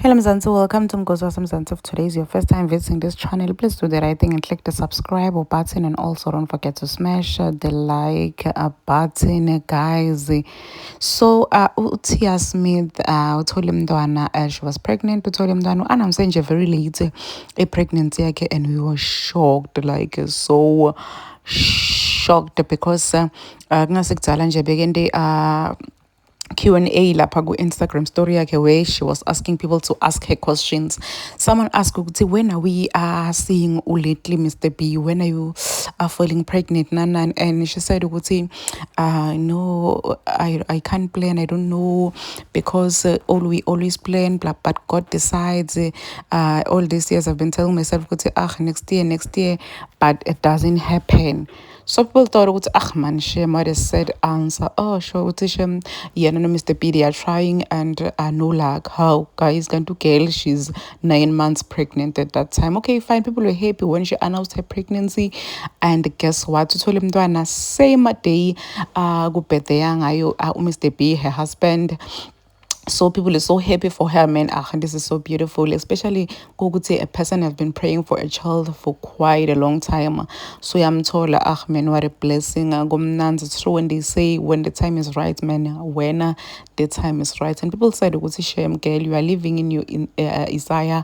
Hello Mzansi, welcome to Mgozo Mzansi. If today is your first time visiting this channel, please do the right thing and click the subscribe button, and also don't forget to smash the like button, guys. So Tia Smith uthole umntwana, she was pregnant, uthole umntwana anamhlanje very late a pregnancy yakhe, and we were shocked, like so shocked because kungasekudala nje bekende Q&A lapha ku-Instagram story yakhe, where she was asking people to ask her questions. Someone asked ukuthi, when are we seeing lately, Mr. B? When are you falling pregnant? And she said ukuthi, no, I can't plan. I don't know, because we always plan, but God decides. All these years I've been telling myself ukuthi, next year, but it doesn't happen. So people thought ukuthi, man, she might have said answer. Oh, sure, yeah, no, Mr. B, they are trying, and no luck. How, guys, going to girl, she's 9 months pregnant at that time. Okay, fine. People were happy when she announced her pregnancy, and guess what? Uthole umntwana same day, kubirthday yangayo Mr. B, her husband. So people are so happy for her, man. And this is so beautiful, especially Goguti, a person have been praying for a child for quite a long time. So I'm told, man, what a blessing. It's true when they say when the time is right, man, when the time is right. And people said, shame, girl, you are living in Isaiah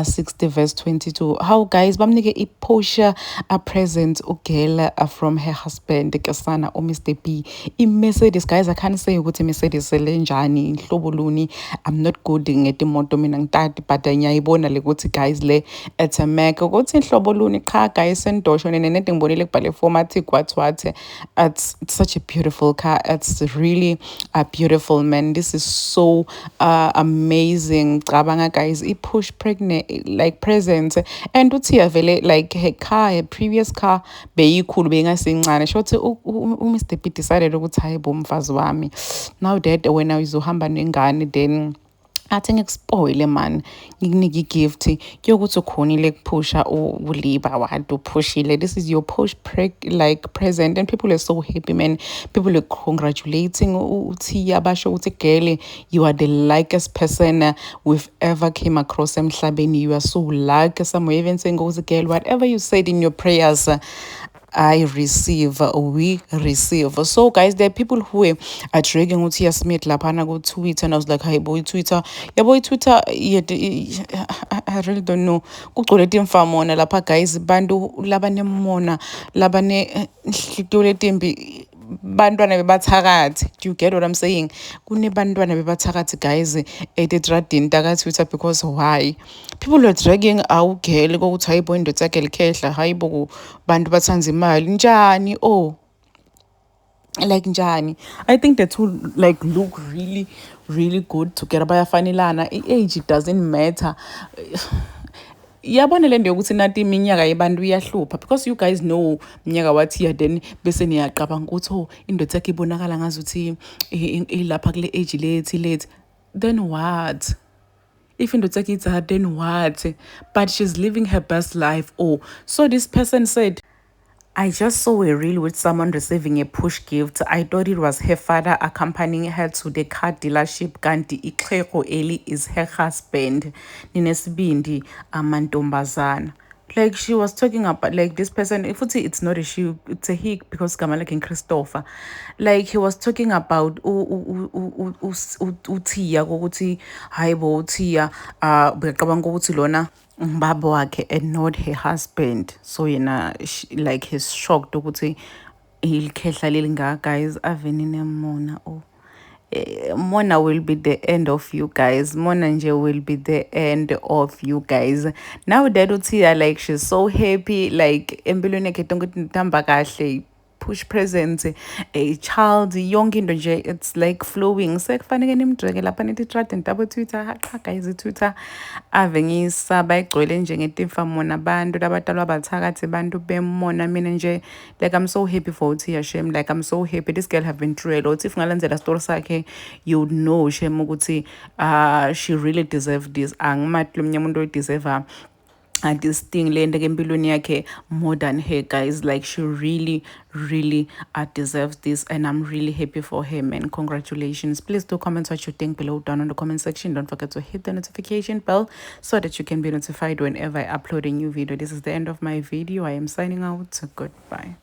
60 verse 22. How, guys, bamnike iposha a present girl from her husband, Kasana or Mr. B. In Mercedes, guys, I can't say ukuthi Mercedes lenjani hlobo. I'm not good ngetimoto mina ngitati, but ngiyayibona le ukuthi guys le at a Mac ukuthi hlobo luni cha guys endosho nene ngibonile kubhale format what. It's such a beautiful car. It's really a beautiful, man. This is so amazing. Cabanga, guys, it push pregnant like present, and uthi vele like her car, her previous car beyikhulu beyingasincane. Shothi Mr. B decided ukuthi hayibo mfazi wami, now that wena uzohamba nengane, then athi ngikusphoile man, ngikunike i-gift yokuthi ukhonile kuphusha uliba wadu uphushile. This is your push like present, and people are so happy, man. People are congratulating uThia, basho ukuthi girl, you are the luckiest person we've ever came across emhlabeni. You are so lucky. Some were even saying, girl, whatever you said in your prayers, we receive. So guys, there are people who are dragging Utia Smith lapana go Twitter, and I was like, hey boy Twitter, yeah boy Twitter, yeah, I really don't know. Kuqoletim famona lapha, guys, bandu labane mona labane hloletimbi bantwana bebathakathi. Do you get what I'm saying? Kunebantwana bebathakathi, guys, etradini taka-Twitter. Because why? People are dragging awugele kokuthi hayibo indoda yakhe likhehla, hayibo bantu bathanza imali njani, oh, like njani. I think the two like look really, really good together. Bayafanelana. Age, it doesn't matter. Yabona le nto yokuthi nathi iminyaka yebantu iyahlupha, because you guys know mnyaka wathiya, then bese niyaqabanga ukuthi indoda yakhe ibonakala ngazuthi ilapha kule age lethi. Then what? If indoda yakhe it's then what? But she's living her best life. Oh, so this person said, I just saw a reel with someone receiving a push gift. I thought it was her father accompanying her to the car dealership. Kanti Ikleko Eli is her husband. Ninesibindi amantombazana. Like she was talking about, like this person, if it's not a she, it's a he, because Kamala and Christopher. Like he was talking about Utia gokuthi hayibo Utia becabanga ukuthi lona ubaba wakhe and not her husband. So like he's shocked ukuthi ilikhehla lelingaka, guys. Avenine Mona, oh, Mona will be the end of you guys. Mona nje will be the end of you guys. Now that Utia, like she's so happy, like empilweni yakhe tonke tihamba kahle, push present, a child, young into nje, it's like flowing. Sekufanele nimdreke lapha nithi trade ntabo Twitter, cha guys, Twitter ave ngisaba igcwele nje ngetimfa mona abantu labatalwa bathakathi bantu bemona. Mina nje, like I'm so happy for Utia Shem. Like I'm so happy this girl have been through a lot. If ngalandzela story sakhe, you know Shem ukuthi she really deserve this. Angimathi lo mnye umuntu deserve this thing leyendeke empilweni yakhe more than her, guys. Like, she really really deserves this, and I'm really happy for him, and congratulations. Please do comment what you think below down in the comment section. Don't forget to hit the notification bell so that you can be notified whenever I upload a new video. This is the end of my video. I am signing out. Goodbye.